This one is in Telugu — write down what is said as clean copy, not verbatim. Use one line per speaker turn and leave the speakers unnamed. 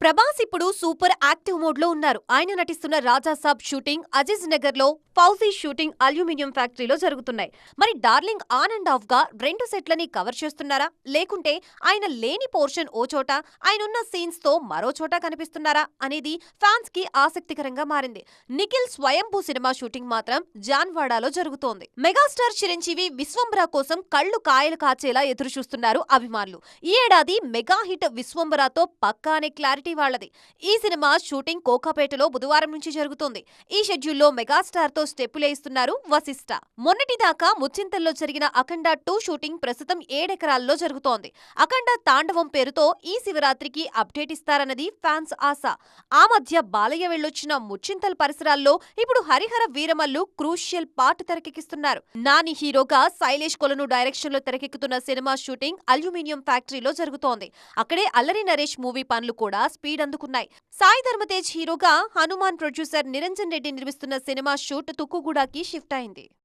ప్రభాస్ ఇప్పుడు సూపర్ యాక్టివ్ మోడ్ లో ఉన్నారు. ఆయన నటిస్తున్న రాజాసాబ్ షూటింగ్ అజీజ్ నగర్ లో, ఫౌజీ షూటింగ్ అల్యూమినియం ఫ్యాక్టరీలో జరుగుతున్నాయి. మరి డార్లింగ్ ఆన్ అండ్ ఆఫ్ గా 2 సెట్లని కవర్ చేస్తున్నారా, లేకుంటే ఆయన లేని పోర్షన్ ఓ చోట, ఆయనున్న సీన్స్ తో మరో చోట కనిపిస్తున్నారా అనేది ఫ్యాన్స్ కి ఆసక్తికరంగా మారింది. నిఖిల్ స్వయంభూ సినిమా షూటింగ్ మాత్రం జాన్వాడాలో జరుగుతోంది. మెగాస్టార్ చిరంజీవి విశ్వంబర కోసం కళ్లు కాయలు కాచేలా ఎదురు చూస్తున్నారు అభిమానులు. ఈ ఏడాది మెగా హిట్ విశ్వంబరతో పక్కానే క్లారిటీ వాళ్ళది. ఈ సినిమా షూటింగ్ కోకాపేటలో బుధవారం నుంచి జరుగుతోంది. ఈ షెడ్యూల్లో మెగాస్టార్ తో స్టెప్పులేస్తున్నారు వశిష్ఠ. మొన్నటిదాకా ముచ్చింతల్లో జరిగిన అఖండ 2 షూటింగ్ ప్రస్తుతం 7 ఎకరాల్లో జరుగుతోంది. అఖండ తాండవం పేరుతో ఈ శివరాత్రికి అప్డేట్ ఇస్తారన్నది ఫ్యాన్స్ ఆశ. ఆ మధ్య బాలయ్య వెళ్ళొచ్చిన ముచ్చింతల్ పరిసరాల్లో ఇప్పుడు హరిహర వీరమల్లు క్రూషియల్ పార్ట్ తెరకెక్కిస్తున్నారు. నాని హీరోగా శైలేష్ కొలను డైరెక్షన్ లో తెరకెక్కుతున్న సినిమా షూటింగ్ అల్యూమినియం ఫ్యాక్టరీలో జరుగుతోంది. అక్కడే అల్లరి నరేష్ మూవీ పనులు కూడా స్పీడ్ అందుకున్నాయి. సాయి ధర్మతేజ్ హీరోగా హనుమాన్ ప్రొడ్యూసర్ నిరంజన్ రెడ్డి నిర్మిస్తున్న సినిమా షూట్ తుక్కుగూడకి షిఫ్ట్ అయింది.